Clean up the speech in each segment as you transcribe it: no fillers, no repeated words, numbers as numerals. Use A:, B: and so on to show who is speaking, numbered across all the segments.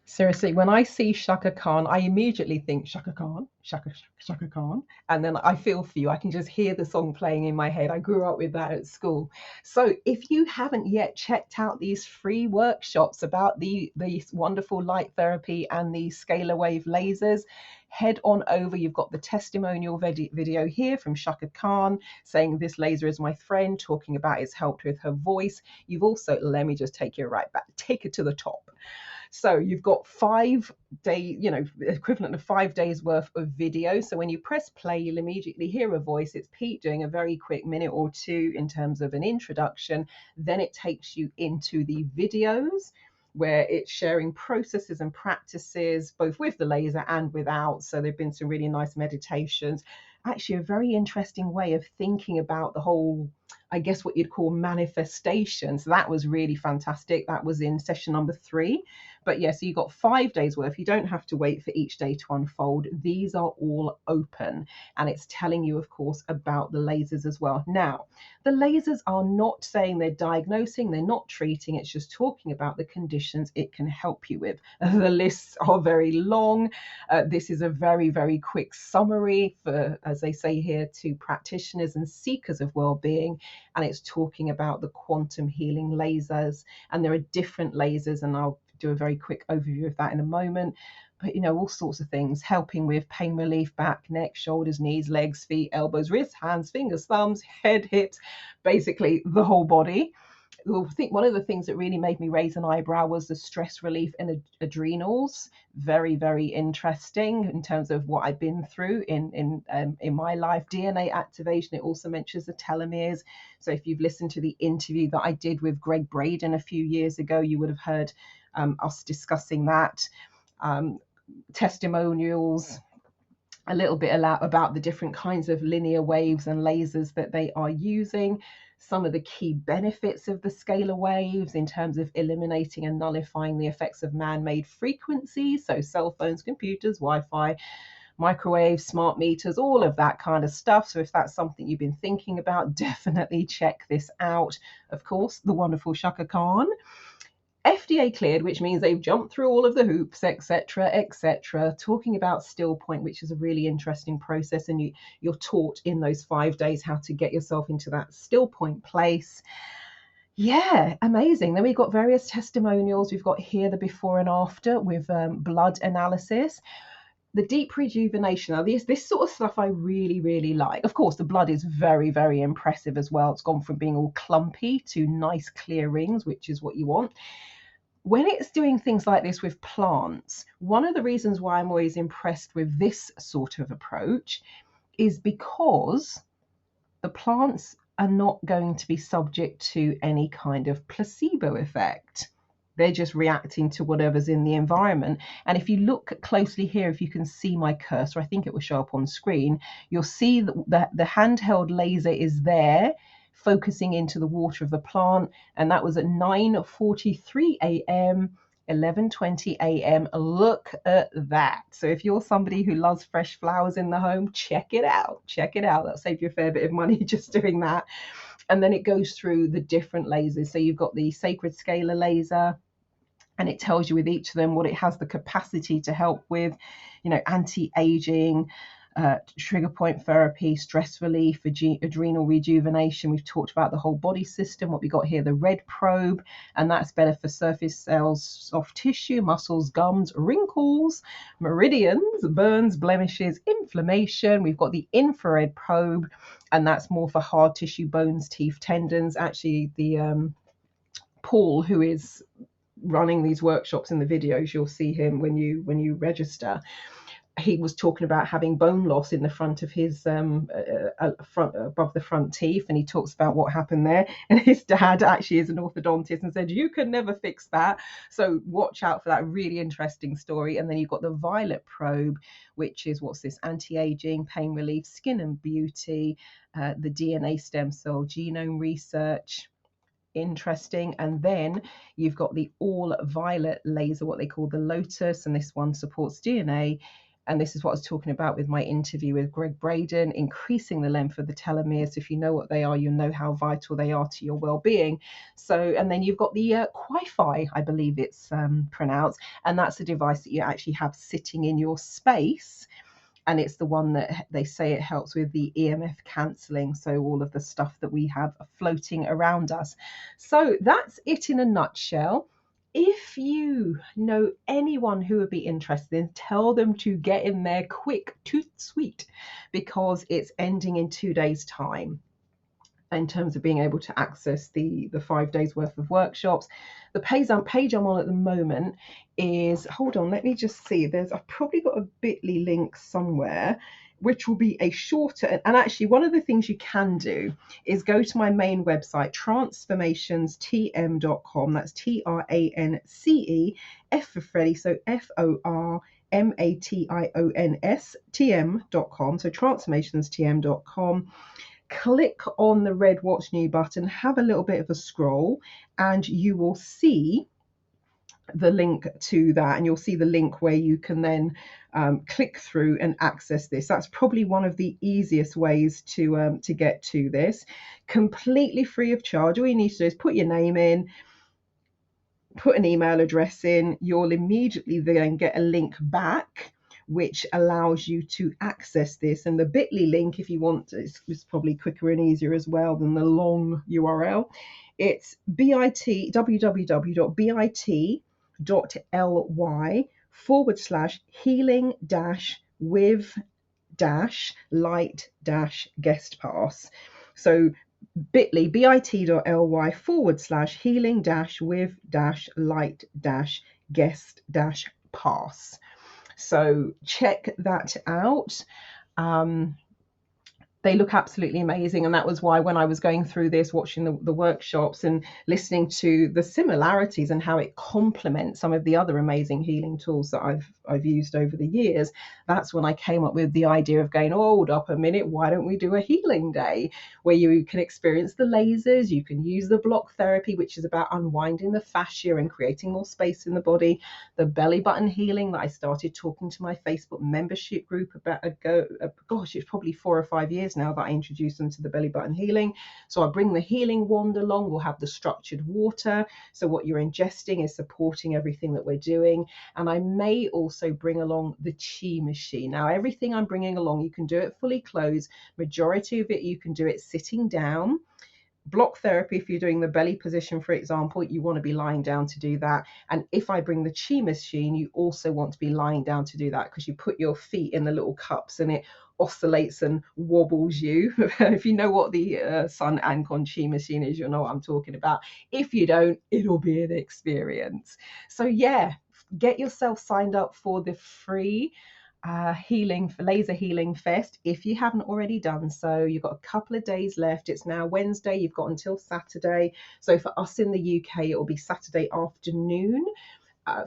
A: Seriously, when I see Shaka Khan, I immediately think Shaka Khan, Shaka Khan, and then I feel for you. I can just hear the song playing in my head. I grew up with that at school. So if you haven't yet checked out these free workshops about the wonderful light therapy and the scalar wave lasers, head on over. You've got the testimonial video here from Shaka Khan saying this laser is my friend, talking about it's helped with her voice. You've also, let me just take you right back, take it to the top. So you've got 5 day, equivalent of 5 days worth of video. So when you press play, you'll immediately hear a voice. It's Pete doing a very quick minute or two in terms of an introduction. Then it takes you into the videos where it's sharing processes and practices, both with the laser and without. So there've been some really nice meditations. Actually, a very interesting way of thinking about the whole, I guess, what you'd call manifestation. So that was really fantastic. That was in session number 3. But yeah, so you got 5 days worth. You don't have to wait for each day to unfold. These are all open, and it's telling you, of course, about the lasers as well. Now, the lasers are not saying they're diagnosing, they're not treating, it's just talking about the conditions it can help you with. The lists are very long. This is a very, very quick summary for, as they say here, to practitioners and seekers of well-being, and it's talking about the quantum healing lasers, and there are different lasers, and I'll do a very quick overview of that in a moment. But all sorts of things helping with pain relief, back, neck, shoulders, knees, legs, feet, elbows, wrists, hands, fingers, thumbs, head, hips, basically the whole body. I think one of the things that really made me raise an eyebrow was the stress relief and adrenals. Very, very interesting in terms of what I've been through in my life. DNA activation. It also mentions the telomeres. So if you've listened to the interview that I did with Greg Braden a few years ago, you would have heard us discussing that. Testimonials, a little bit about the different kinds of linear waves and lasers that they are using, some of the key benefits of the scalar waves in terms of eliminating and nullifying the effects of man-made frequencies, so cell phones, computers, Wi-Fi, microwaves, smart meters, all of that kind of stuff. So if that's something you've been thinking about, definitely check this out. Of course, the wonderful Shaka Khan, FDA cleared, which means they've jumped through all of the hoops, etc., etc. Talking about still point, which is a really interesting process, and you're taught in those 5 days how to get yourself into that still point place. Yeah, amazing. Then we've got various testimonials. We've got here the before and after with blood analysis. The deep rejuvenation. Now, this sort of stuff I really, really like. Of course, the blood is very, very impressive as well. It's gone from being all clumpy to nice clear rings, which is what you want. When it's doing things like this with plants, one of the reasons why I'm always impressed with this sort of approach is because the plants are not going to be subject to any kind of placebo effect. They're just reacting to whatever's in the environment. And if you look closely here, if you can see my cursor, I think it will show up on screen, you'll see that the handheld laser is there focusing into the water of the plant. And that was at 9:43 a.m. 11:20 a.m. Look at that. So if you're somebody who loves fresh flowers in the home, check it out. Check it out. That'll save you a fair bit of money just doing that. And then it goes through the different lasers. So you've got the sacred scalar laser, and it tells you with each of them what it has the capacity to help with, anti-aging, trigger point therapy, stress relief, adrenal rejuvenation. We've talked about the whole body system. What we got here, the red probe, and that's better for surface cells, soft tissue, muscles, gums, wrinkles, meridians, burns, blemishes, inflammation. We've got the infrared probe, and that's more for hard tissue, bones, teeth, tendons. Actually, the Paul, who is running these workshops in the videos, you'll see him when you register. He was talking about having bone loss in the front of his front above the front teeth, and he talks about what happened there. And his dad actually is an orthodontist and said you can never fix that. So watch out for that really interesting story. And then you've got the violet probe, which is what's this, anti-aging, pain relief, skin and beauty, the DNA stem cell genome research. Interesting. And then you've got the all violet laser, what they call the Lotus, and this one supports DNA And this is what I was talking about with my interview with Greg Braden, increasing the length of the telomeres. If you know what they are, you'll know how vital they are to your well-being. So, and then you've got the Wi-Fi, I believe it's pronounced, and that's a device that you actually have sitting in your space. And it's the one that they say it helps with the EMF cancelling, so all of the stuff that we have floating around us. So that's it in a nutshell. If you know anyone who would be interested, tell them to get in there quick, toot sweet, because it's ending in 2 days' time in terms of being able to access the 5 days worth of workshops. The page I'm on at the moment is, hold on, let me just see, I've probably got a bit.ly link somewhere, which will be a shorter, and actually one of the things you can do is go to my main website, transformationstm.com. That's TRANCE, F for Freddy, so FORMATIONS, so transformationstm.com. Click on the red Watch New button, have a little bit of a scroll, and you will see the link to that, and you'll see the link where you can then click through and access this. That's probably one of the easiest ways to get to this, completely free of charge. All you need to do is put your name in, put an email address in. You'll immediately then get a link back which allows you to access this. And the bit.ly link, if you want, is probably quicker and easier as well than the long URL. It's bit.ly.healing-with-light-guest pass. So bit.ly.healing-with-light-guest-pass. So check that out. They look absolutely amazing, and that was why when I was going through this, watching the workshops and listening to the similarities and how it complements some of the other amazing healing tools that I've used over the years, that's when I came up with the idea of going, hold up a minute, why don't we do a healing day where you can experience the lasers, you can use the block therapy, which is about unwinding the fascia and creating more space in the body, the belly button healing that I started talking to my Facebook membership group about gosh, it's probably 4 or 5 years now that I introduced them to the belly button healing. So I bring the healing wand along. We'll have the structured water, so what you're ingesting is supporting everything that we're doing. And I may also bring along the chi machine. Now everything I'm bringing along, you can do it fully closed. Majority of it you can do it sitting down. Block therapy, if you're doing the belly position, for example, you want to be lying down to do that. And if I bring the chi machine, you also want to be lying down to do that, because you put your feet in the little cups and it oscillates and wobbles you. If you know what the Sun Ancon chi machine is, you'll know what I'm talking about. If you don't, it'll be an experience. So yeah, get yourself signed up for the free Laser Healing Fest if you haven't already done so. You've got a couple of days left. It's now Wednesday, you've got until Saturday. So for us in the UK, it will be Saturday afternoon.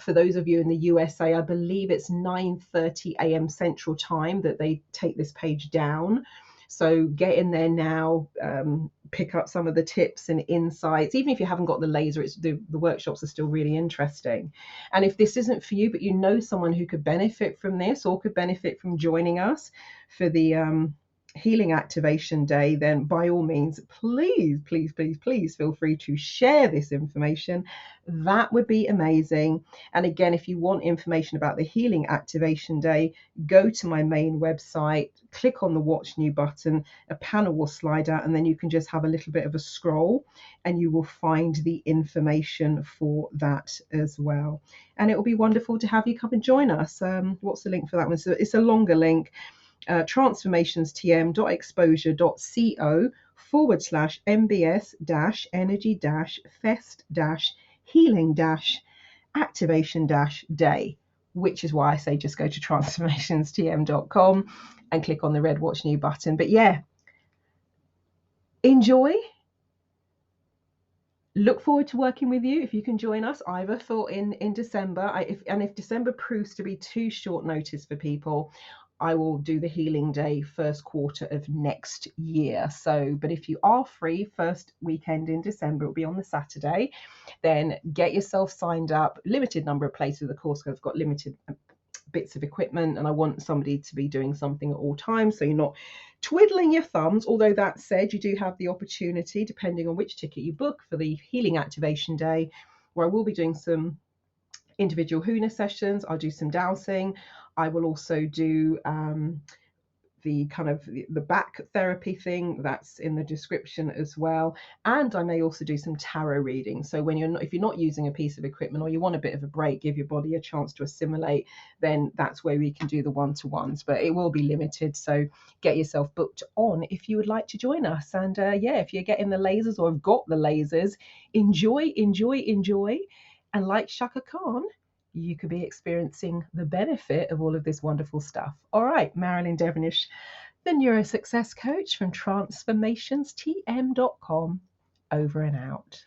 A: For those of you in the USA, I believe it's 9:30 a.m. Central Time that they take this page down. So get in there now, pick up some of the tips and insights. Even if you haven't got the laser, the workshops are still really interesting. And if this isn't for you, but you know someone who could benefit from this or could benefit from joining us for the Healing Activation Day, then by all means, please feel free to share this information. That would be amazing. And again, if you want information about the Healing Activation Day, go to my main website, click on the Watch New button, a panel will slide out, and then you can just have a little bit of a scroll and you will find the information for that as well. And it will be wonderful to have you come and join us. What's the link for that one? So it's a longer link. transformationstm.exposure.co/mbs-energy-fest-healing-activation-day, which is why I say just go to transformationstm.com and click on the red Watch New button. But yeah, enjoy. Look forward to working with you if you can join us either for in December. If December proves to be too short notice for people, I will do the healing day first quarter of next year. So, but if you are free first weekend in December, it'll be on the Saturday, then get yourself signed up. Limited number of places, of course, because I've got limited bits of equipment, and I want somebody to be doing something at all times, so you're not twiddling your thumbs. Although that said, you do have the opportunity, depending on which ticket you book, for the healing activation day, where I will be doing some individual Huna sessions. I'll do some dowsing. I will also do the kind of the back therapy thing that's in the description as well, and I may also do some tarot reading. So when if you're not using a piece of equipment, or you want a bit of a break, give your body a chance to assimilate, then that's where we can do the one-to-ones, but it will be limited, so get yourself booked on if you would like to join us. And yeah, if you're getting the lasers or have got the lasers, enjoy, and like Chaka Khan, you could be experiencing the benefit of all of this wonderful stuff. All right, Marilyn Devonish, the Neurosuccess Coach from transformationstm.com, over and out.